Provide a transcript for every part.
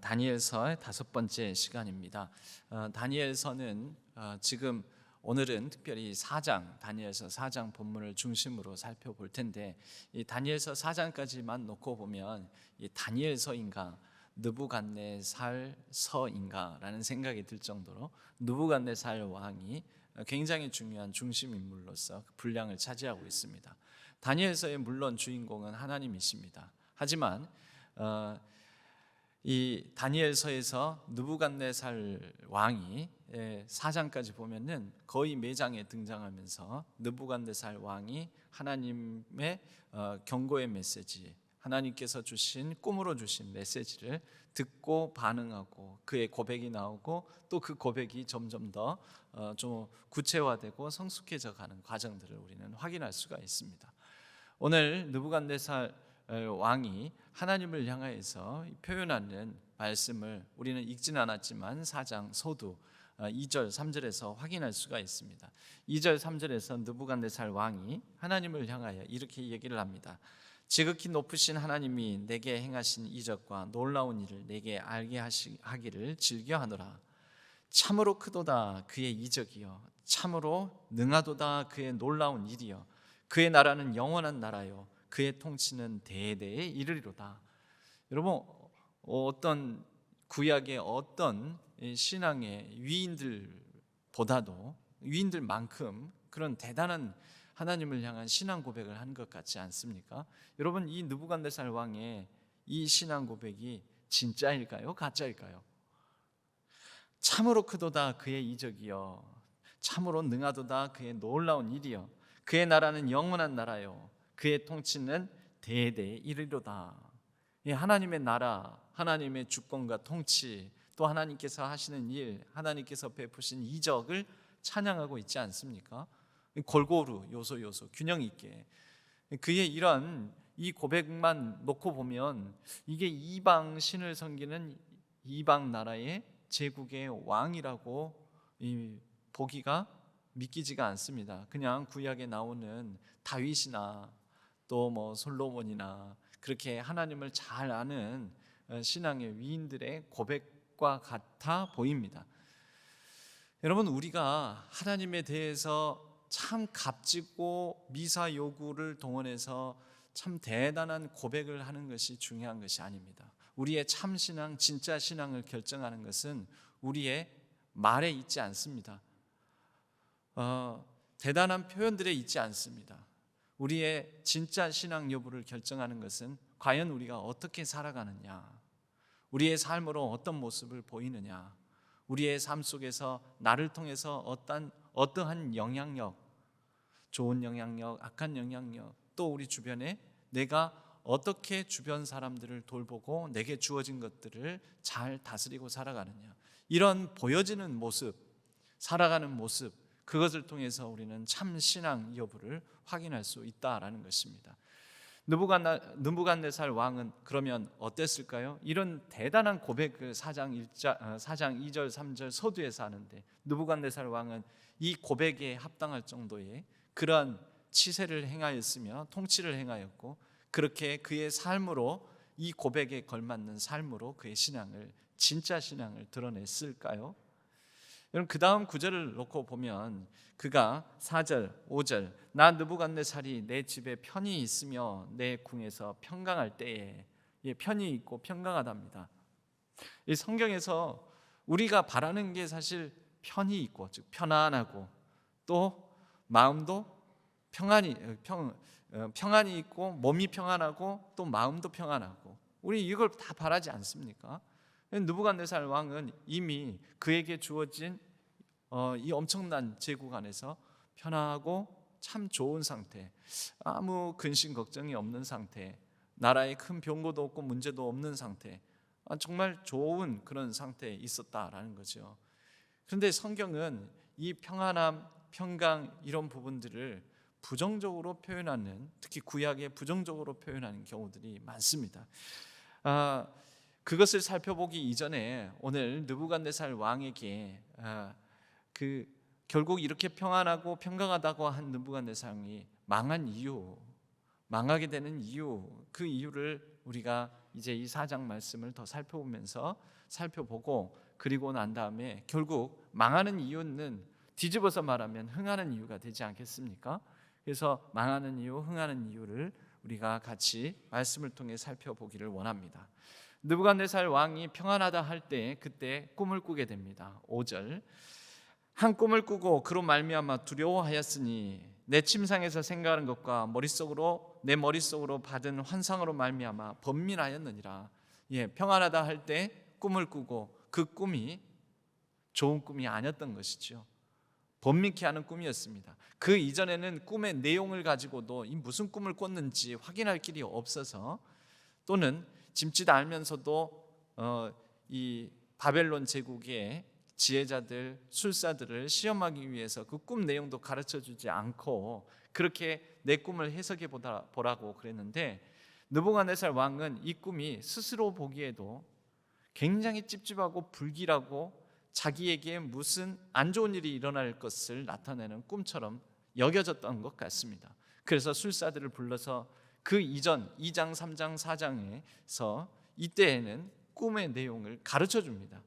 다니엘서의 5번째 시간입니다. 다니엘서는 지금 오늘은 특별히 4장, 다니엘서 4장 본문을 중심으로 살펴볼 텐데, 이 다니엘서 4장까지만 놓고 보면 이 다니엘서인가 느부갓네살 서인가라는 생각이 들 정도로 느부갓네살 왕이 굉장히 중요한 중심 인물로서 분량을 차지하고 있습니다. 다니엘서의 물론 주인공은 하나님이십니다. 하지만 이 다니엘서에서 느부갓네살 왕이 4장까지 보면은 거의 매장에 등장하면서 느부갓네살 왕이 하나님의 경고의 메시지, 하나님께서 주신 꿈으로 주신 메시지를 듣고 반응하고 그의 고백이 나오고 또 그 고백이 점점 더 좀 구체화되고 성숙해져 가는 과정들을 우리는 확인할 수가 있습니다. 오늘 느부갓네살 왕이 하나님을 향하여서 표현하는 말씀을 우리는 읽지는 않았지만 4장 서두 2절 3절에서 확인할 수가 있습니다. 2절 3절에서 느부갓네살 왕이 하나님을 향하여 이렇게 얘기를 합니다. 지극히 높으신 하나님이 내게 행하신 이적과 놀라운 일을 내게 알게 하기를 즐겨하노라. 참으로 크도다 그의 이적이요, 참으로 능하도다 그의 놀라운 일이요, 그의 나라는 영원한 나라요, 그의 통치는 대대에 이르리로다. 여러분, 어떤 구약의 어떤 신앙의 위인들보다도 위인들만큼 그런 대단한 하나님을 향한 신앙 고백을 한 것 같지 않습니까? 여러분, 이 느부갓네살 왕의 이 신앙 고백이 진짜일까요? 가짜일까요? 참으로 크도다 그의 이적이요, 참으로 능하도다 그의 놀라운 일이요, 그의 나라는 영원한 나라요, 그의 통치는 대대에 이르리로다. 하나님의 나라, 하나님의 주권과 통치, 또 하나님께서 하시는 일, 하나님께서 베푸신 이적을 찬양하고 있지 않습니까? 골고루 요소 균형 있게 그의 이런 이 고백만 놓고 보면 이게 이방 신을 섬기는 이방 나라의 제국의 왕이라고 보기가 믿기지가 않습니다. 그냥 구약에 나오는 다윗이나 또 뭐 솔로몬이나 그렇게 하나님을 잘 아는 신앙의 위인들의 고백과 같아 보입니다. 여러분, 우리가 하나님에 대해서 참 값지고 미사 요구를 동원해서 참 대단한 고백을 하는 것이 중요한 것이 아닙니다. 우리의 참 신앙, 진짜 신앙을 결정하는 것은 우리의 말에 있지 않습니다. 대단한 표현들에 있지 않습니다. 우리의 진짜 신앙 여부를 결정하는 것은 과연 우리가 어떻게 살아가느냐, 우리의 삶으로 어떤 모습을 보이느냐, 우리의 삶 속에서 나를 통해서 어떠한 영향력, 좋은 영향력, 악한 영향력, 또 우리 주변에 내가 어떻게 주변 사람들을 돌보고 내게 주어진 것들을 잘 다스리고 살아가느냐, 이런 보여지는 모습, 살아가는 모습, 그것을 통해서 우리는 참 신앙 여부를 확인할 수 있다라는 것입니다. 느부갓네살 왕은 그러면 어땠을까요? 이런 대단한 고백을 4장 2절 3절 서두에서 하는데, 느부갓네살 왕은 이 고백에 합당할 정도의 그러한 치세를 행하였으며 통치를 행하였고, 그렇게 그의 삶으로 이 고백에 걸맞는 삶으로 그의 신앙을, 진짜 신앙을 드러냈을까요? 여러분, 그 다음 구절을 놓고 보면 그가 4절 5절 나 느부갓네살이 내 집에 편히 있으며 내 궁에서 평강할 때에, 편히 있고 평강하답니다. 이 성경에서 우리가 바라는 게 사실 편히 있고, 즉 편안하고, 또 마음도 평안이 있고, 몸이 평안하고 또 마음도 평안하고, 우리 이걸 다 바라지 않습니까? 느부갓네살 왕은 이미 그에게 주어진 이 엄청난 제국 안에서 편하고 참 좋은 상태, 아무 근심 걱정이 없는 상태, 나라에 큰 병고도 없고 문제도 없는 상태, 정말 좋은 그런 상태에 있었다라는 거죠. 그런데 성경은 이 평안함, 평강, 이런 부분들을 부정적으로 표현하는, 특히 구약에 부정적으로 표현하는 경우들이 많습니다. 그것을 살펴보기 이전에 오늘 느부갓네살 왕에게 결국 이렇게 평안하고 평강하다고 한 느부갓네살 왕이 망한 이유, 망하게 되는 이유, 그 이유를 우리가 이제 이 4장 말씀을 더 살펴보고 그리고 난 다음에 결국 망하는 이유는 뒤집어서 말하면 흥하는 이유가 되지 않겠습니까? 그래서 망하는 이유, 흥하는 이유를 우리가 같이 말씀을 통해 살펴보기를 원합니다. 느부갓네살 왕이 평안하다 할 때 그때 꿈을 꾸게 됩니다. 5절, 한 꿈을 꾸고 그로 말미암아 두려워하였으니 내 침상에서 생각하는 것과 내 머릿속으로 받은 환상으로 말미암아 번민하였느니라. 평안하다 할 때 꿈을 꾸고 그 꿈이 좋은 꿈이 아니었던 것이죠. 번민케 하는 꿈이었습니다. 그 이전에는 꿈의 내용을 가지고도 이 무슨 꿈을 꿨는지 확인할 길이 없어서, 또는 짐짓 알면서도 이 바벨론 제국의 지혜자들, 술사들을 시험하기 위해서 그 꿈 내용도 가르쳐주지 않고 그렇게 내 꿈을 해석해 보라고 그랬는데, 느부갓네살 왕은 이 꿈이 스스로 보기에도 굉장히 찝찝하고 불길하고 자기에게 무슨 안 좋은 일이 일어날 것을 나타내는 꿈처럼 여겨졌던 것 같습니다. 그래서 술사들을 불러서 그 이전 2장, 3장, 4장에서 이때에는 꿈의 내용을 가르쳐 줍니다.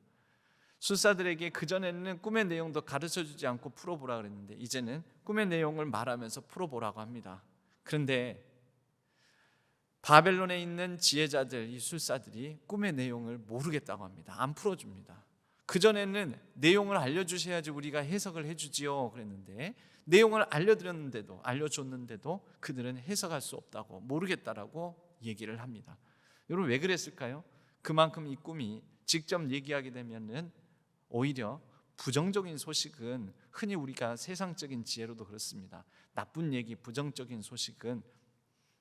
술사들에게 그전에는 꿈의 내용도 가르쳐 주지 않고 풀어보라 그랬는데 이제는 꿈의 내용을 말하면서 풀어보라고 합니다. 그런데 바벨론에 있는 지혜자들, 이 술사들이 꿈의 내용을 모르겠다고 합니다. 안 풀어줍니다. 그전에는 내용을 알려주셔야지 우리가 해석을 해주지요 그랬는데, 내용을 알려줬는데도 그들은 해석할 수 없다고, 모르겠다라고 얘기를 합니다. 여러분, 왜 그랬을까요? 그만큼 이 꿈이 직접 얘기하게 되면은 오히려 부정적인 소식은, 흔히 우리가 세상적인 지혜로도 그렇습니다. 나쁜 얘기, 부정적인 소식은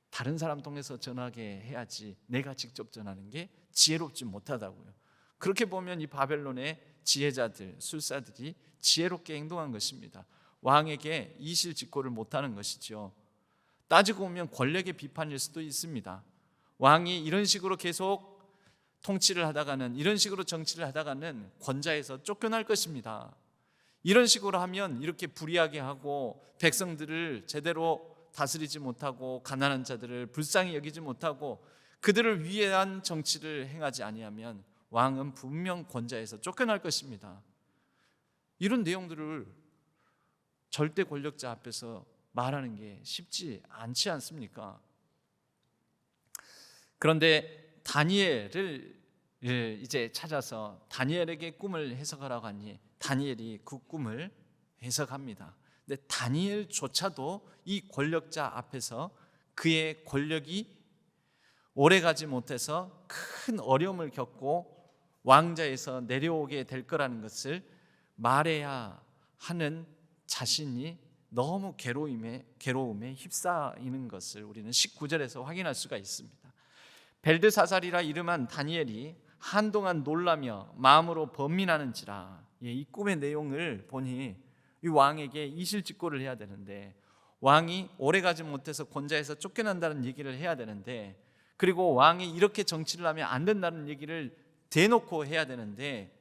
다른 사람 통해서 전하게 해야지 내가 직접 전하는 게 지혜롭지 못하다고요. 그렇게 보면 이 바벨론의 지혜자들, 술사들이 지혜롭게 행동한 것입니다. 왕에게 이실직고를 못하는 것이죠. 따지고 보면 권력의 비판일 수도 있습니다. 왕이 이런 식으로 계속 통치를 하다가는, 이런 식으로 정치를 하다가는 권좌에서 쫓겨날 것입니다. 이런 식으로 하면 이렇게 불의하게 하고 백성들을 제대로 다스리지 못하고 가난한 자들을 불쌍히 여기지 못하고 그들을 위한 정치를 행하지 아니하면 왕은 분명 권좌에서 쫓겨날 것입니다. 이런 내용들을 절대 권력자 앞에서 말하는 게 쉽지 않지 않습니까? 그런데 다니엘을 이제 찾아서 다니엘에게 꿈을 해석하라고 하니 다니엘이 그 꿈을 해석합니다. 근데 다니엘조차도 이 권력자 앞에서 그의 권력이 오래가지 못해서 큰 어려움을 겪고 왕좌에서 내려오게 될 거라는 것을 말해야 하는 자신이 너무 괴로움에 휩싸이는 것을 우리는 19절에서 확인할 수가 있습니다. 벨드사살이라 이름한 다니엘이 한동안 놀라며 마음으로 번민하는지라. 이 꿈의 내용을 보니 이 왕에게 이실직고를 해야 되는데, 왕이 오래가지 못해서 권좌에서 쫓겨난다는 얘기를 해야 되는데, 그리고 왕이 이렇게 정치를 하면 안 된다는 얘기를 대놓고 해야 되는데,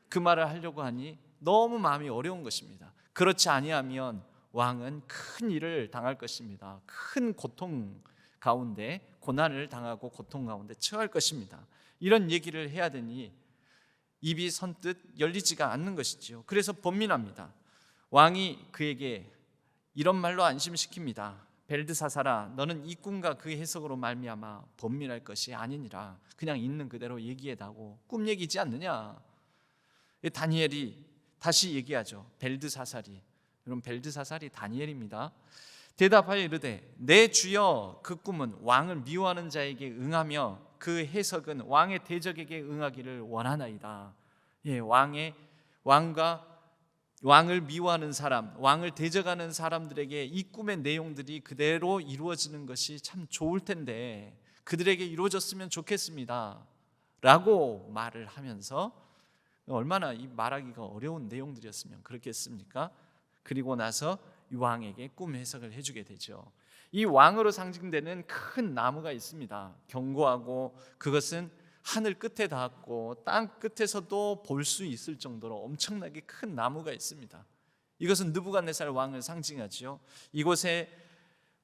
그 말을 하려고 하니 너무 마음이 어려운 것입니다. 그렇지 아니하면 왕은 큰 일을 당할 것입니다. 큰 고통 가운데, 고난을 당하고 고통 가운데 처할 것입니다. 이런 얘기를 해야 되니 입이 선뜻 열리지가 않는 것이지요. 그래서 번민합니다. 왕이 그에게 이런 말로 안심시킵니다. 벨드사살아, 너는 이 꿈과 그 해석으로 말미암아 번민할 것이 아니니라. 그냥 있는 그대로 얘기해다고, 꿈 얘기지 않느냐. 다니엘이 다시 얘기하죠. 벨드사살이, 여러분, 벨드사살이 다니엘입니다. 대답하여 이르되 내 주여, 그 꿈은 왕을 미워하는 자에게 응하며 그 해석은 왕의 대적에게 응하기를 원하나이다. 왕을 미워하는 사람, 왕을 대적하는 사람들에게 이 꿈의 내용들이 그대로 이루어지는 것이 참 좋을 텐데 그들에게 이루어졌으면 좋겠습니다 라고 말을 하면서, 얼마나 이 말하기가 어려운 내용들이었으면 그렇겠습니까? 그리고 나서 이 왕에게 꿈 해석을 해주게 되죠. 이 왕으로 상징되는 큰 나무가 있습니다. 견고하고 그것은 하늘 끝에 닿았고 땅 끝에서도 볼 수 있을 정도로 엄청나게 큰 나무가 있습니다. 이것은 느부갓네살 왕을 상징하지요. 이곳에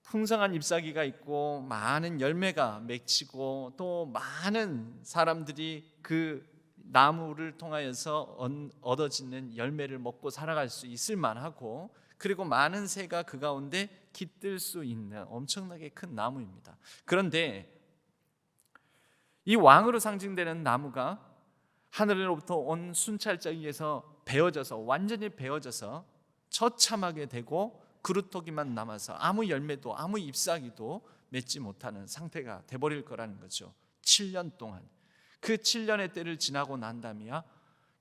풍성한 잎사귀가 있고 많은 열매가 맺히고 또 많은 사람들이 그 나무를 통하여서 얻어지는 열매를 먹고 살아갈 수 있을 만하고, 그리고 많은 새가 그 가운데 깃들 수 있는 엄청나게 큰 나무입니다. 그런데 이 왕으로 상징되는 나무가 하늘로부터 온 순찰자에게서 베어져서 완전히 베어져서 처참하게 되고 그루터기만 남아서 아무 열매도 아무 잎사귀도 맺지 못하는 상태가 돼버릴 거라는 거죠. 7년 동안. 그 7년의 때를 지나고 난 다음이야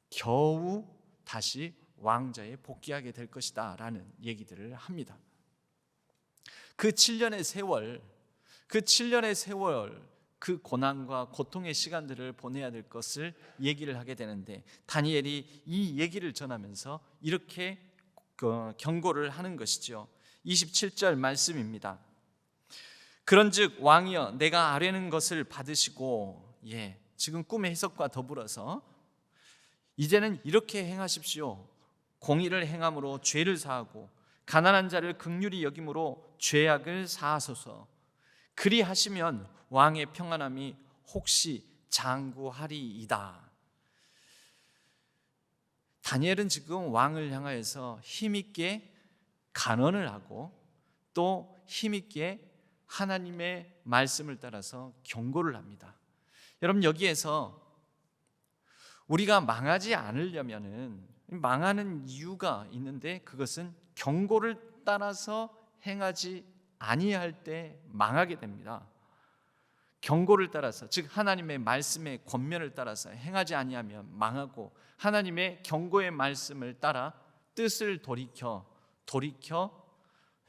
겨우 다시 왕좌에 복귀하게 될 것이다 라는 얘기들을 합니다. 그 7년의 세월, 그 고난과 고통의 시간들을 보내야 될 것을 얘기를 하게 되는데, 다니엘이 이 얘기를 전하면서 이렇게 경고를 하는 것이죠. 27절 말씀입니다. 그런즉 왕이여 내가 아뢰는 것을 받으시고, 지금 꿈의 해석과 더불어서 이제는 이렇게 행하십시오. 공의를 행함으로 죄를 사하고 가난한 자를 긍휼히 여김으로 죄악을 사하소서. 그리하시면 왕의 평안함이 혹시 장구하리이다. 다니엘은 지금 왕을 향하여서 힘있게 간언을 하고 또 힘있게 하나님의 말씀을 따라서 경고를 합니다. 여러분, 여기에서 우리가 망하지 않으려면은 망하는 이유가 있는데, 그것은 경고를 따라서 행하지 아니할 때 망하게 됩니다. 경고를 따라서, 즉 하나님의 말씀의 권면을 따라서 행하지 아니하면 망하고, 하나님의 경고의 말씀을 따라 뜻을 돌이켜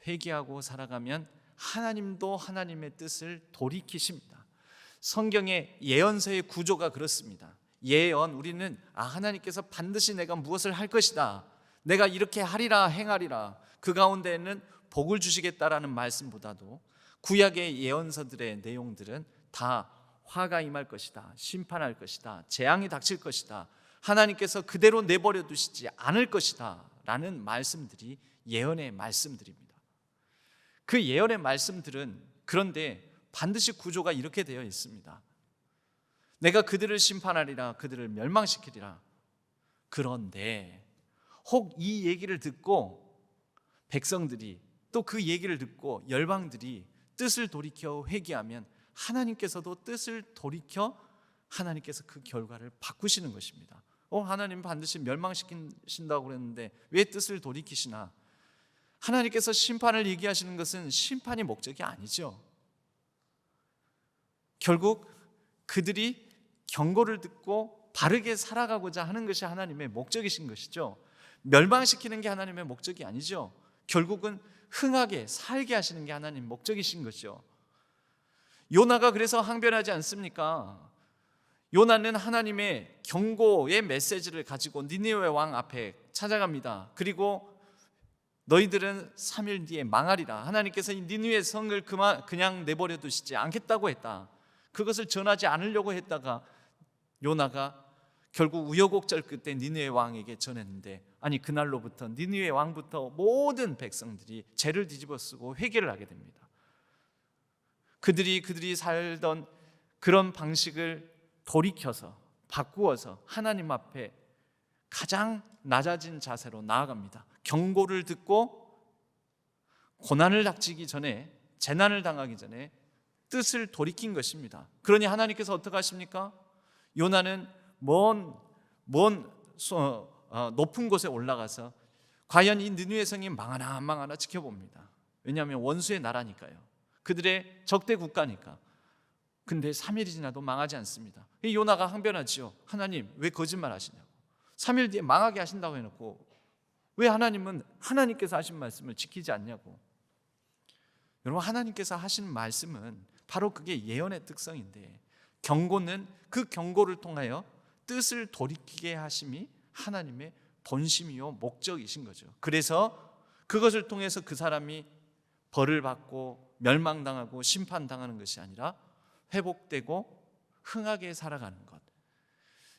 회개하고 살아가면 하나님도 하나님의 뜻을 돌이키십니다. 성경의 예언서의 구조가 그렇습니다. 예언, 우리는 하나님께서 반드시 내가 무엇을 할 것이다, 내가 이렇게 하리라 행하리라, 그 가운데에는 복을 주시겠다라는 말씀보다도 구약의 예언서들의 내용들은 다 화가 임할 것이다, 심판할 것이다, 재앙이 닥칠 것이다, 하나님께서 그대로 내버려 두시지 않을 것이다 라는 말씀들이 예언의 말씀들입니다. 그 예언의 말씀들은 그런데 반드시 구조가 이렇게 되어 있습니다. 내가 그들을 심판하리라, 그들을 멸망시키리라. 그런데 혹 이 얘기를 듣고 백성들이, 또 그 얘기를 듣고 열방들이 뜻을 돌이켜 회개하면 하나님께서도 뜻을 돌이켜 하나님께서 그 결과를 바꾸시는 것입니다. 하나님 반드시 멸망시킨다고 그랬는데 왜 뜻을 돌이키시나? 하나님께서 심판을 얘기하시는 것은 심판이 목적이 아니죠. 결국 그들이 경고를 듣고 바르게 살아가고자 하는 것이 하나님의 목적이신 것이죠. 멸망시키는 게 하나님의 목적이 아니죠. 결국은 흥하게 살게 하시는 게 하나님 목적이신 것이죠. 요나가 그래서 항변하지 않습니까? 요나는 하나님의 경고의 메시지를 가지고 니느웨 왕 앞에 찾아갑니다. 그리고 너희들은 3일 뒤에 망하리라. 하나님께서 이 니느웨 성을 그냥 내버려 두시지 않겠다고 했다. 그것을 전하지 않으려고 했다가 요나가 결국 우여곡절 끝에 니느웨 왕에게 전했는데, 아니 그날로부터 니느웨 왕부터 모든 백성들이 죄를 뒤집어쓰고 회개를 하게 됩니다. 그들이 살던 그런 방식을 돌이켜서 바꾸어서 하나님 앞에 가장 낮아진 자세로 나아갑니다. 경고를 듣고 고난을 닥치기 전에, 재난을 당하기 전에 뜻을 돌이킨 것입니다. 그러니 하나님께서 어떻게 하십니까? 요나는 높은 곳에 올라가서 과연 이 느느웨 성이 망하나 안 망하나 지켜봅니다. 왜냐하면 원수의 나라니까요. 그들의 적대 국가니까. 근데 3일이 지나도 망하지 않습니다. 이 요나가 항변하지요. 하나님 왜 거짓말 하시냐고. 3일 뒤에 망하게 하신다고 해놓고 왜 하나님은 하나님께서 하신 말씀을 지키지 않냐고. 여러분, 하나님께서 하신 말씀은 바로 그게 예언의 특성인데, 경고는 그 경고를 통하여 뜻을 돌이키게 하심이 하나님의 본심이요 목적이신 거죠. 그래서 그것을 통해서 그 사람이 벌을 받고 멸망당하고 심판당하는 것이 아니라 회복되고 흥하게 살아가는 것.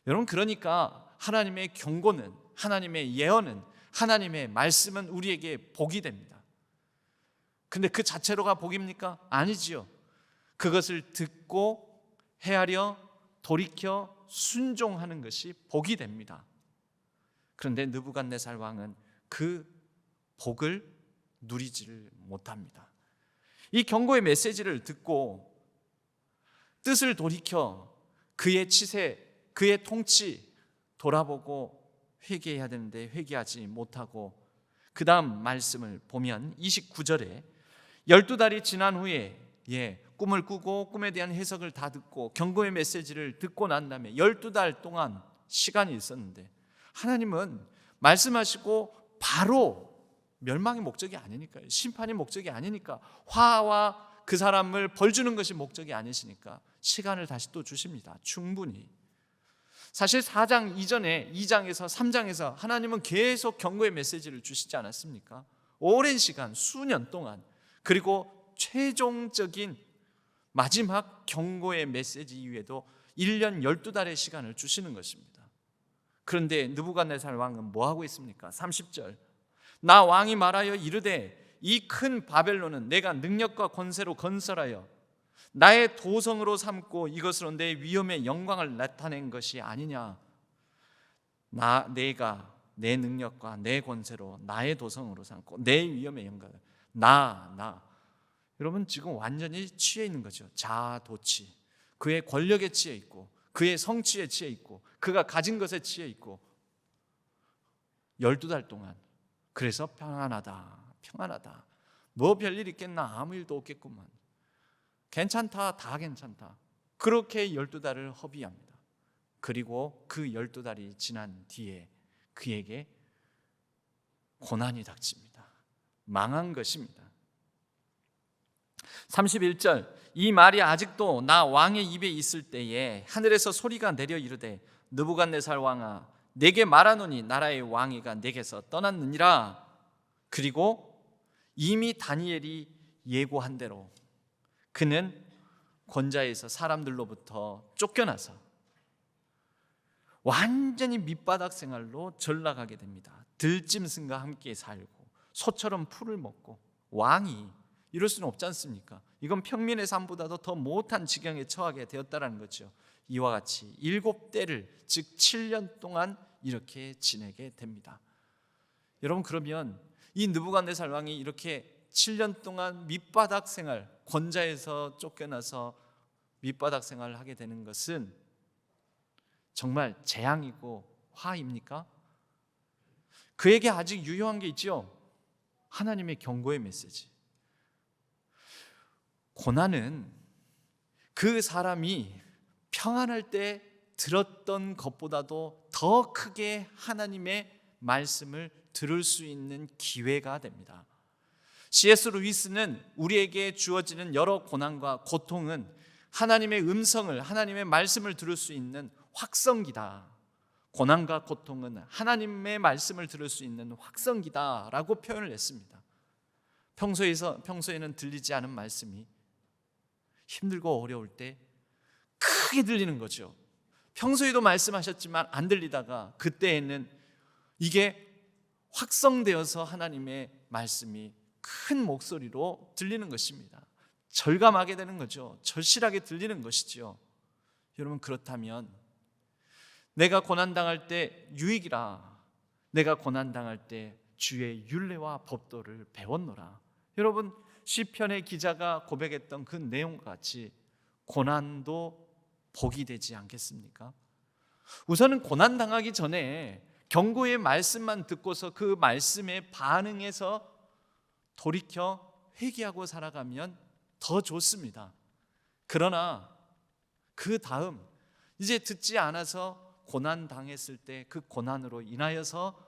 여러분, 그러니까 하나님의 경고는, 하나님의 예언은, 하나님의 말씀은 우리에게 복이 됩니다. 근데 그 자체로가 복입니까? 아니지요. 그것을 듣고 헤아려 돌이켜 순종하는 것이 복이 됩니다. 그런데 느부갓네살 왕은 그 복을 누리지를 못합니다. 이 경고의 메시지를 듣고 뜻을 돌이켜 그의 치세, 그의 통치 돌아보고 회개해야 되는데 회개하지 못하고, 그 다음 말씀을 보면 29절에 12달이 지난 후에 꿈을 꾸고 꿈에 대한 해석을 다 듣고 경고의 메시지를 듣고 난 다음에 12달 동안 시간이 있었는데, 하나님은 말씀하시고 바로 멸망이 목적이 아니니까요. 심판이 목적이 아니니까, 화와 그 사람을 벌주는 것이 목적이 아니시니까 시간을 다시 또 주십니다. 충분히. 사실 4장 이전에 2장에서 3장에서 하나님은 계속 경고의 메시지를 주시지 않았습니까? 오랜 시간, 수년 동안. 그리고 최종적인 마지막 경고의 메시지 이후에도 1년 12달의 시간을 주시는 것입니다. 그런데 느부갓네살 왕은 뭐하고 있습니까? 30절, 나 왕이 말하여 이르되 이 큰 바벨론은 내가 능력과 권세로 건설하여 나의 도성으로 삼고 이것으로 내 위엄의 영광을 나타낸 것이 아니냐. 내가 내 능력과 내 권세로 나의 도성으로 삼고 내 위엄의 영광을 나 여러분 지금 완전히 취해 있는 거죠. 자아도취. 그의 권력에 취해 있고 그의 성취에 취해 있고 그가 가진 것에 취해 있고 12달 동안 그래서 평안하다. 뭐 별일 있겠나, 아무 일도 없겠구만, 괜찮다, 다 괜찮다, 그렇게 12달을 허비합니다. 그리고 그 12달이 지난 뒤에 그에게 고난이 닥칩니다. 망한 것입니다. 31절, 이 말이 아직도 나 왕의 입에 있을 때에 하늘에서 소리가 내려 이르되 느부갓네살 왕아 내게 말하노니 나라의 왕위가 내게서 떠났느니라. 그리고 이미 다니엘이 예고한 대로 그는 권좌에서 사람들로부터 쫓겨나서 완전히 밑바닥 생활로 전락하게 됩니다. 들짐승과 함께 살고 소처럼 풀을 먹고, 왕이 이럴 수는 없지 않습니까? 이건 평민의 삶보다도 더 못한 지경에 처하게 되었다는 거죠. 이와 같이 7대를, 즉 7년 동안 이렇게 지내게 됩니다. 여러분, 그러면 이 느부갓네살 왕이 이렇게 7년 동안 밑바닥 생활, 권좌에서 쫓겨나서 밑바닥 생활을 하게 되는 것은 정말 재앙이고 화입니까? 그에게 아직 유효한 게 있죠. 하나님의 경고의 메시지. 고난은 그 사람이 평안할 때 들었던 것보다도 더 크게 하나님의 말씀을 들을 수 있는 기회가 됩니다. C.S. 루이스는 우리에게 주어지는 여러 고난과 고통은 하나님의 음성을, 하나님의 말씀을 들을 수 있는 확성기다. 고난과 고통은 하나님의 말씀을 들을 수 있는 확성기다라고 표현을 했습니다. 평소에는 들리지 않은 말씀이 힘들고 어려울 때 크게 들리는 거죠. 평소에도 말씀하셨지만 안 들리다가 그때에는 이게 확성되어서 하나님의 말씀이 큰 목소리로 들리는 것입니다. 절감하게 되는 거죠. 절실하게 들리는 것이죠. 여러분, 그렇다면 내가 고난당할 때 유익이라, 내가 고난당할 때 주의 율례와 법도를 배웠노라. 여러분, 시편의 기자가 고백했던 그 내용과 같이 고난도 복이 되지 않겠습니까? 우선은 고난당하기 전에 경고의 말씀만 듣고서 그 말씀에 반응해서 돌이켜 회개하고 살아가면 더 좋습니다. 그러나 그 다음 이제 듣지 않아서 고난당했을 때 그 고난으로 인하여서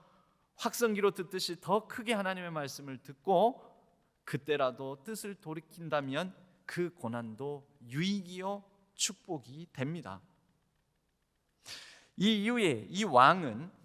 확성기로 듣듯이 더 크게 하나님의 말씀을 듣고 그때라도 뜻을 돌이킨다면 그 고난도 유익이요 축복이 됩니다. 이 이후에 이 왕은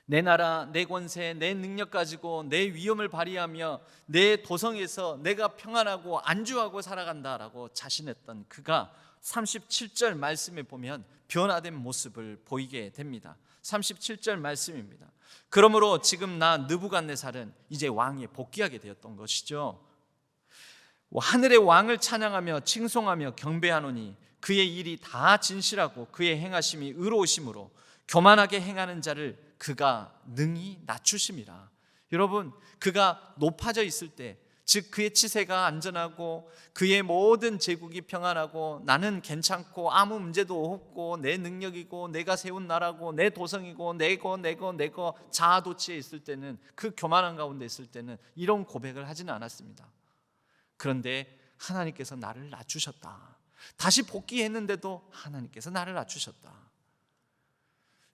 내 나라, 내 권세, 내 능력 가지고 내 위엄을 발휘하며 내 도성에서 내가 평안하고 안주하고 살아간다라고 자신했던 그가 37절 말씀에 보면 변화된 모습을 보이게 됩니다. 37절 말씀입니다. 그러므로 지금 나 느부갓네살은 이제 왕위에 복귀하게 되었던 것이죠. 하늘의 왕을 찬양하며 칭송하며 경배하노니 그의 일이 다 진실하고 그의 행하심이 의로우심으로 교만하게 행하는 자를 그가 능히 낮추심이라. 여러분, 그가 높아져 있을 때, 즉 그의 치세가 안전하고 그의 모든 제국이 평안하고 나는 괜찮고 아무 문제도 없고 내 능력이고 내가 세운 나라고 내 도성이고 내거 자아도취에 있을 때는, 그 교만한 가운데 있을 때는 이런 고백을 하지는 않았습니다. 그런데 하나님께서 나를 낮추셨다. 다시 복귀했는데도 하나님께서 나를 낮추셨다.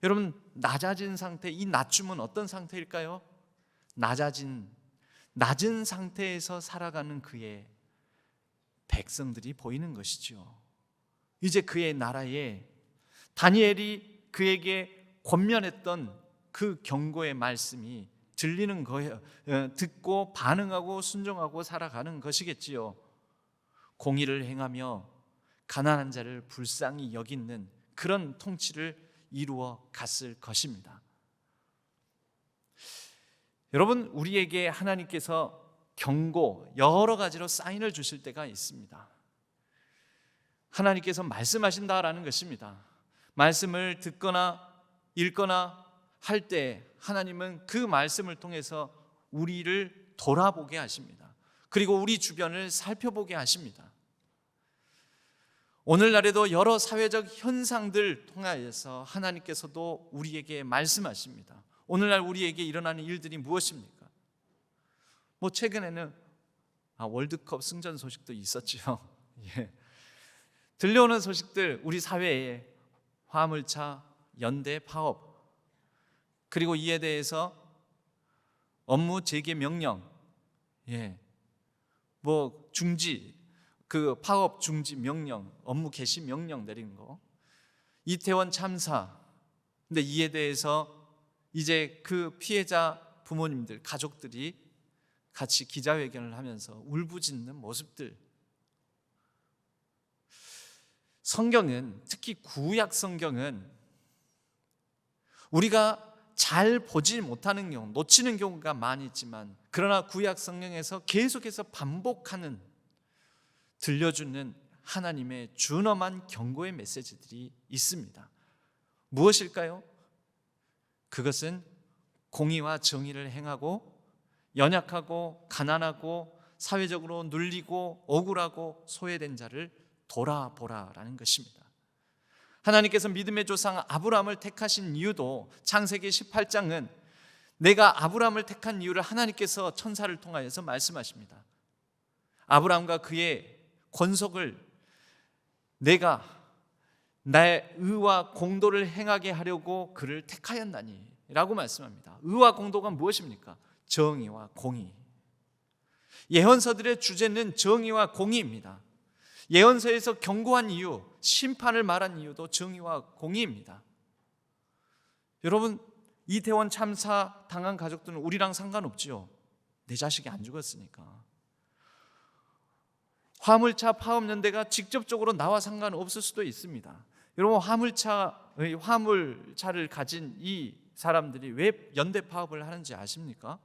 여러분, 낮아진 상태, 이 낮춤은 어떤 상태일까요? 낮은 상태에서 살아가는 그의 백성들이 보이는 것이죠. 이제 그의 나라에 다니엘이 그에게 권면했던 그 경고의 말씀이 들리는 거예요. 듣고 반응하고 순종하고 살아가는 것이겠지요. 공의를 행하며 가난한 자를 불쌍히 여기는 그런 통치를 이루어 갔을 것입니다. 여러분, 우리에게 하나님께서 경고, 여러 가지로 사인을 주실 때가 있습니다. 하나님께서 말씀하신다라는 것입니다. 말씀을 듣거나 읽거나 할 때 하나님은 그 말씀을 통해서 우리를 돌아보게 하십니다. 그리고 우리 주변을 살펴보게 하십니다. 오늘날에도 여러 사회적 현상들 통하여서 하나님께서도 우리에게 말씀하십니다. 오늘날 우리에게 일어나는 일들이 무엇입니까? 최근에는 월드컵 승전 소식도 있었죠. 예. 들려오는 소식들, 우리 사회에 화물차, 연대 파업, 그리고 이에 대해서 업무 재개 명령, 중지, 그 파업 중지 명령, 업무 개시 명령 내린 거, 이태원 참사. 근데 이에 대해서 이제 그 피해자 부모님들, 가족들이 같이 기자회견을 하면서 울부짖는 모습들. 성경은, 특히 구약 성경은 우리가 잘 보지 못하는 경우, 놓치는 경우가 많이 있지만, 그러나 구약 성경에서 계속해서 반복하는, 들려주는 하나님의 준엄한 경고의 메시지들이 있습니다. 무엇일까요? 그것은 공의와 정의를 행하고 연약하고 가난하고 사회적으로 눌리고 억울하고 소외된 자를 돌아보라라는 것입니다. 하나님께서 믿음의 조상 아브라함을 택하신 이유도, 창세기 18장은 내가 아브라함을 택한 이유를 하나님께서 천사를 통하여서 말씀하십니다. 아브라함과 그의 권속을 내가 나의 의와 공도를 행하게 하려고 그를 택하였나니 라고 말씀합니다. 의와 공도가 무엇입니까? 정의와 공의. 예언서들의 주제는 정의와 공의입니다. 예언서에서 경고한 이유, 심판을 말한 이유도 정의와 공의입니다. 여러분, 이태원 참사 당한 가족들은 우리랑 상관없지요. 내 자식이 안 죽었으니까. 화물차 파업연대가 직접적으로 나와 상관없을 수도 있습니다. 여러분, 화물차를 가진 이 사람들이 왜 연대 파업을 하는지 아십니까?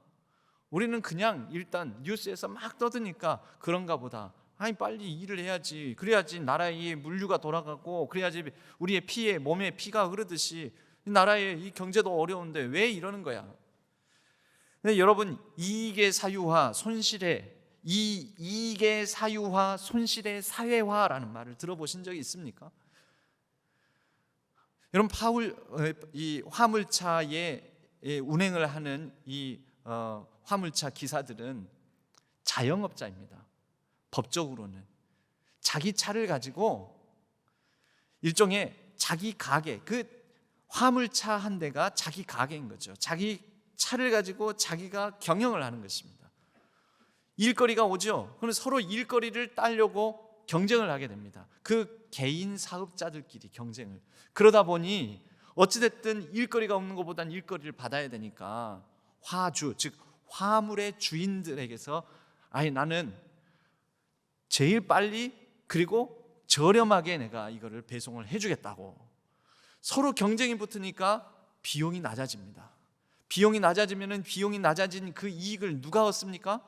우리는 그냥 일단 뉴스에서 막 떠드니까 그런가 보다. 아니, 빨리 일을 해야지. 그래야지 나라의 물류가 돌아가고, 그래야지 우리의 피에, 몸에 피가 흐르듯이 나라의 이 경제도 어려운데 왜 이러는 거야? 근데 여러분, 이익의 사유화, 이익의 사유화, 손실의 사회화라는 말을 들어보신 적이 있습니까? 여러분, 이 화물차에 운행을 하는 이 화물차 기사들은 자영업자입니다. 법적으로는 자기 차를 가지고 일종의 자기 가게, 그 화물차 한 대가 자기 가게인 거죠. 자기 차를 가지고 자기가 경영을 하는 것입니다. 일거리가 오죠. 그럼 서로 일거리를 따려고 경쟁을 하게 됩니다. 그 개인 사업자들끼리 경쟁을. 그러다 보니 어찌됐든 일거리가 없는 것보단 일거리를 받아야 되니까 화주, 즉 화물의 주인들에게서 나는 제일 빨리 그리고 저렴하게 내가 이거를 배송을 해주겠다고 서로 경쟁이 붙으니까 비용이 낮아집니다. 비용이 낮아지면 비용이 낮아진 그 이익을 누가 얻습니까?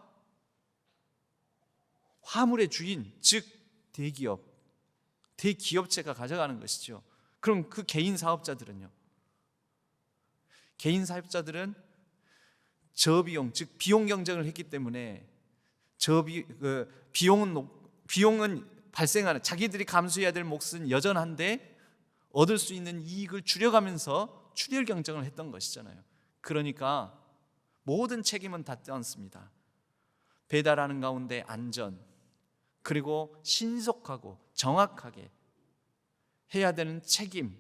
화물의 주인, 즉 대기업, 대기업체가 가져가는 것이죠. 그럼 그 개인 사업자들은요? 개인 사업자들은 저비용, 즉 비용 경쟁을 했기 때문에 비용은 발생하는, 자기들이 감수해야 될 몫은 여전한데 얻을 수 있는 이익을 줄여가면서 출혈 경쟁을 했던 것이잖아요. 그러니까 모든 책임은 다 떼었습니다. 배달하는 가운데 안전, 그리고 신속하고 정확하게 해야 되는 책임.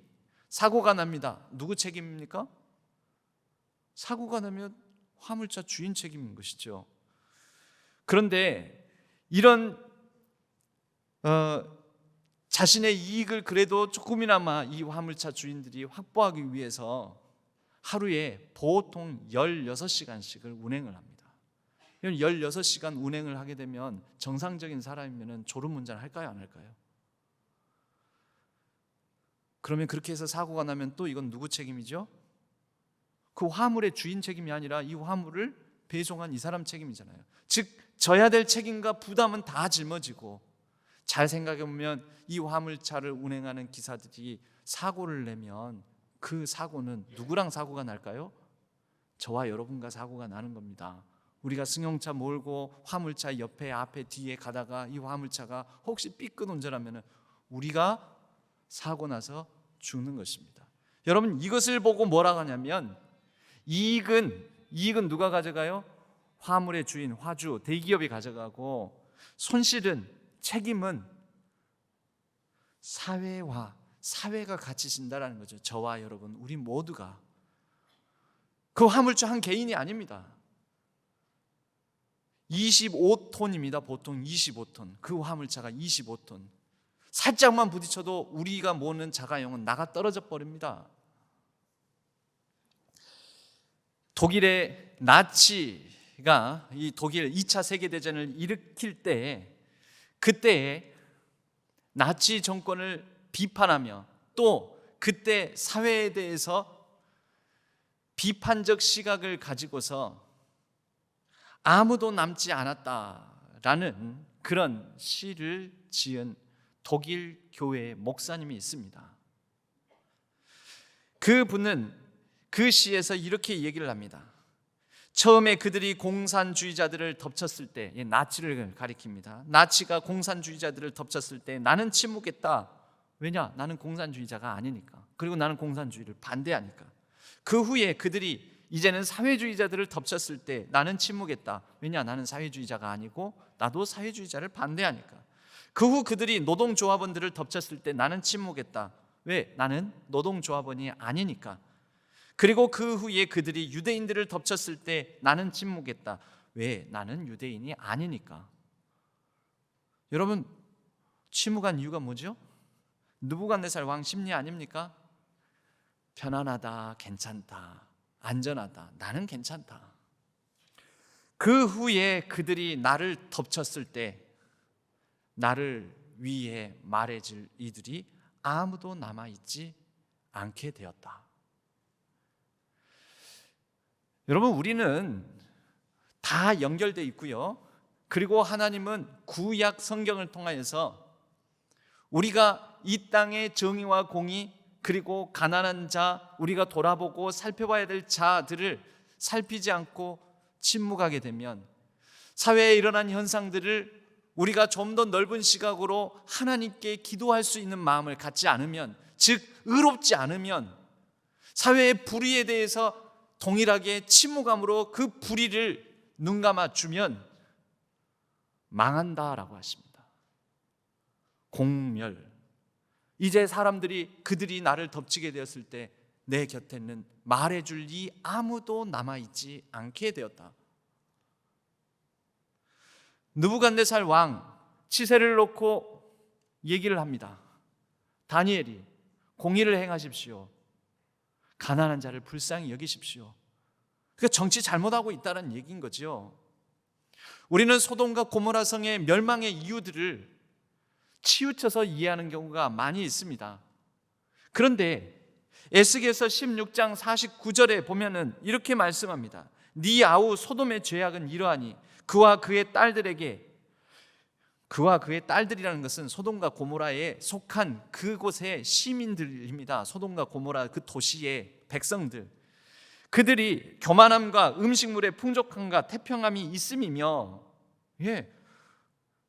사고가 납니다. 누구 책임입니까? 사고가 나면 화물차 주인 책임인 것이죠. 그런데 이런 자신의 이익을 그래도 조금이나마 이 화물차 주인들이 확보하기 위해서 하루에 보통 16시간씩을 운행을 합니다. 16시간 운행을 하게 되면 정상적인 사람이면 졸음운전을 할까요, 안 할까요? 그러면 그렇게 해서 사고가 나면 또 이건 누구 책임이죠? 그 화물의 주인 책임이 아니라 이 화물을 배송한 이 사람 책임이잖아요. 즉 져야 될 책임과 부담은 다 짊어지고, 잘 생각해 보면 이 화물차를 운행하는 기사들이 사고를 내면 그 사고는 누구랑 사고가 날까요? 저와 여러분과 사고가 나는 겁니다. 우리가 승용차 몰고 화물차 옆에 앞에 뒤에 가다가 이 화물차가 혹시 삐끗 운전하면 우리가 사고 나서 죽는 것입니다. 여러분, 이것을 보고 뭐라고 하냐면 이익은 누가 가져가요? 화물의 주인, 화주, 대기업이 가져가고, 손실은, 책임은 사회가 같이 진다라는 거죠. 저와 여러분, 우리 모두가. 그 화물차 한 개인이 아닙니다. 25톤입니다. 보통 25톤. 그 화물차가 25톤. 살짝만 부딪혀도 우리가 모는 자가용은 나가 떨어져 버립니다. 독일의 나치가 이 독일 2차 세계대전을 일으킬 때, 그때 나치 정권을 비판하며 또 그때 사회에 대해서 비판적 시각을 가지고서 아무도 남지 않았다라는 그런 시를 지은 독일 교회의 목사님이 있습니다. 그분은 그 시에서 이렇게 얘기를 합니다. 처음에 그들이 공산주의자들을 덮쳤을 때, 나치를 가리킵니다. 나치가 공산주의자들을 덮쳤을 때 나는 침묵했다. 왜냐? 나는 공산주의자가 아니니까. 그리고 나는 공산주의를 반대하니까. 그 후에 그들이 이제는 사회주의자들을 덮쳤을 때 나는 침묵했다. 왜냐? 나는 사회주의자가 아니고 나도 사회주의자를 반대하니까. 그 후 그들이 노동조합원들을 덮쳤을 때 나는 침묵했다. 왜? 나는 노동조합원이 아니니까. 그리고 그 후에 그들이 유대인들을 덮쳤을 때 나는 침묵했다. 왜? 나는 유대인이 아니니까. 여러분, 침묵한 이유가 뭐죠? 느부갓네살 왕 심리 아닙니까? 편안하다, 괜찮다, 안전하다, 나는 괜찮다. 그 후에 그들이 나를 덮쳤을 때 나를 위해 말해줄 이들이 아무도 남아있지 않게 되었다. 여러분, 우리는 다 연결되어 있고요. 그리고 하나님은 구약 성경을 통하여서 우리가 이 땅의 정의와 공의, 그리고 가난한 자, 우리가 돌아보고 살펴봐야 될 자들을 살피지 않고 침묵하게 되면 사회에 일어난 현상들을 우리가 좀 더 넓은 시각으로 하나님께 기도할 수 있는 마음을 갖지 않으면, 즉 의롭지 않으면 사회의 불의에 대해서 동일하게 침묵함으로 그 불의를 눈감아 주면 망한다라고 하십니다. 공멸. 이제 사람들이 그들이 나를 덮치게 되었을 때 내 곁에는 말해줄 이 아무도 남아있지 않게 되었다. 느부갓네살 왕 치세를 놓고 얘기를 합니다. 다니엘이 공의를 행하십시오. 가난한 자를 불쌍히 여기십시오. 그러니까 정치 잘못하고 있다는 얘기인 거죠. 우리는 소돔과 고모라 성의 멸망의 이유들을 치우쳐서 이해하는 경우가 많이 있습니다. 그런데 에스겔서 16장 49절에 보면은 이렇게 말씀합니다. 네 아우 소돔의 죄악은 이러하니 그와 그의 딸들에게 그와 그의 딸들이라는 것은 소돔과 고모라에 속한 그곳의 시민들입니다. 소돔과 고모라 그 도시의 백성들, 그들이 교만함과 음식물의 풍족함과 태평함이 있음이며,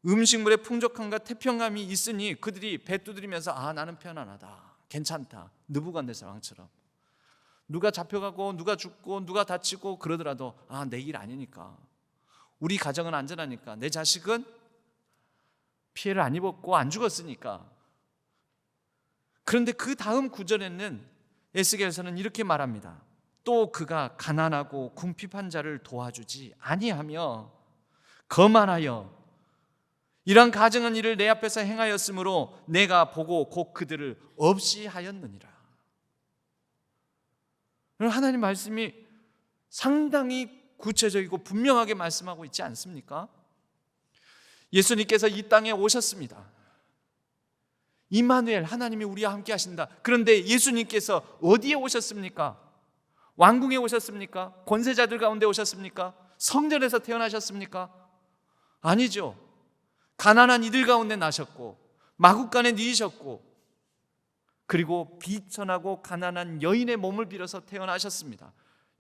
음식물의 풍족함과 태평함이 있으니 그들이 배 두드리면서 나는 편안하다, 괜찮다, 느부갓네살 왕처럼. 누가 잡혀가고 누가 죽고 누가 다치고 그러더라도 내 일 아니니까, 우리 가정은 안전하니까, 내 자식은 피해를 안 입었고 안 죽었으니까. 그런데 그 다음 구절에는 에스겔서는 이렇게 말합니다. 또 그가 가난하고 궁핍한 자를 도와주지 아니하며 거만하여 이런 가증한 일을 내 앞에서 행하였으므로 내가 보고 곧 그들을 없이 하였느니라. 하나님 말씀이 상당히 구체적이고 분명하게 말씀하고 있지 않습니까? 예수님께서 이 땅에 오셨습니다. 임마누엘, 하나님이 우리와 함께 하신다. 그런데 예수님께서 어디에 오셨습니까? 왕궁에 오셨습니까? 권세자들 가운데 오셨습니까? 성전에서 태어나셨습니까? 아니죠. 가난한 이들 가운데 나셨고 마구간에 누이셨고 그리고 비천하고 가난한 여인의 몸을 빌어서 태어나셨습니다.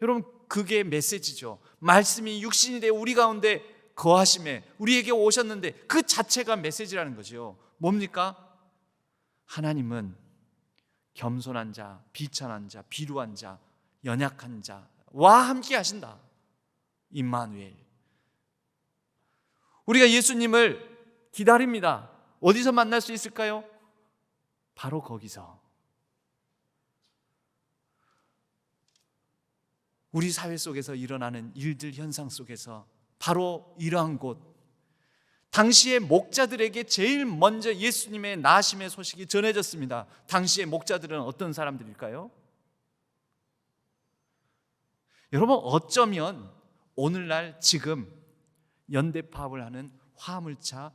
여러분, 그게 메시지죠. 말씀이 육신이 되어 우리 가운데 거하심에 우리에게 오셨는데 그 자체가 메시지라는 거죠. 뭡니까? 하나님은 겸손한 자, 비천한 자, 비루한 자, 연약한 자와 함께 하신다. 임마누엘. 우리가 예수님을 기다립니다. 어디서 만날 수 있을까요? 바로 거기서. 우리 사회 속에서 일어나는 일들, 현상 속에서 바로 이러한 곳, 당시의 목자들에게 제일 먼저 예수님의 나심의 소식이 전해졌습니다. 당시의 목자들은 어떤 사람들일까요? 여러분, 어쩌면 오늘날 지금 연대파업을 하는 화물차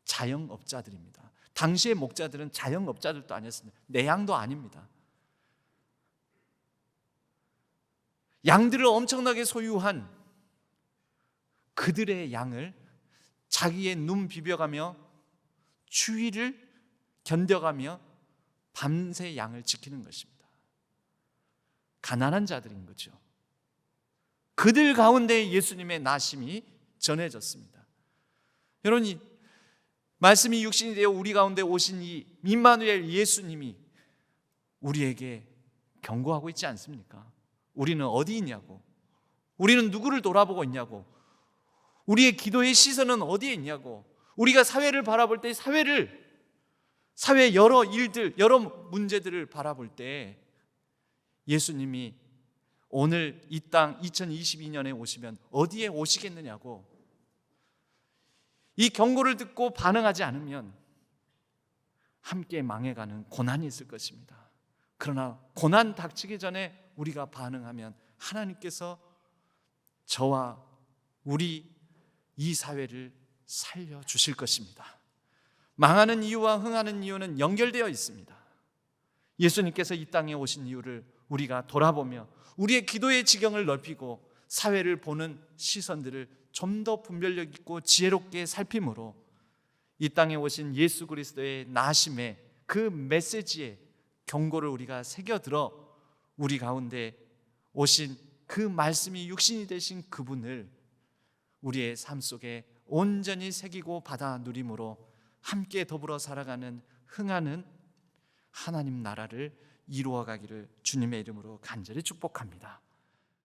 자영업자들입니다. 당시의 목자들은 자영업자들도 아니었습니다. 내양도 아닙니다. 양들을 엄청나게 소유한 그들의 양을 자기의 눈 비벼가며 추위를 견뎌가며 밤새 양을 지키는 것입니다. 가난한 자들인 거죠. 그들 가운데 예수님의 나심이 전해졌습니다. 여러분, 이 말씀이 육신이 되어 우리 가운데 오신 이 임마누엘 예수님이 우리에게 경고하고 있지 않습니까? 우리는 어디 있냐고, 우리는 누구를 돌아보고 있냐고, 우리의 기도의 시선은 어디에 있냐고, 우리가 사회를 바라볼 때 사회의 여러 일들, 여러 문제들을 바라볼 때 예수님이 오늘 이 땅 2022년에 오시면 어디에 오시겠느냐고, 이 경고를 듣고 반응하지 않으면 함께 망해가는 고난이 있을 것입니다. 그러나 고난 닥치기 전에 우리가 반응하면 하나님께서 저와 우리 이 사회를 살려주실 것입니다. 망하는 이유와 흥하는 이유는 연결되어 있습니다. 예수님께서 이 땅에 오신 이유를 우리가 돌아보며 우리의 기도의 지경을 넓히고 사회를 보는 시선들을 좀 더 분별력 있고 지혜롭게 살핌으로 이 땅에 오신 예수 그리스도의 나심의 그 메시지의 경고를 우리가 새겨들어 우리 가운데 오신 그 말씀이 육신이 되신 그분을 우리의 삶 속에 온전히 새기고 받아 누림으로 함께 더불어 살아가는 흥하는 하나님 나라를 이루어가기를 주님의 이름으로 간절히 축복합니다.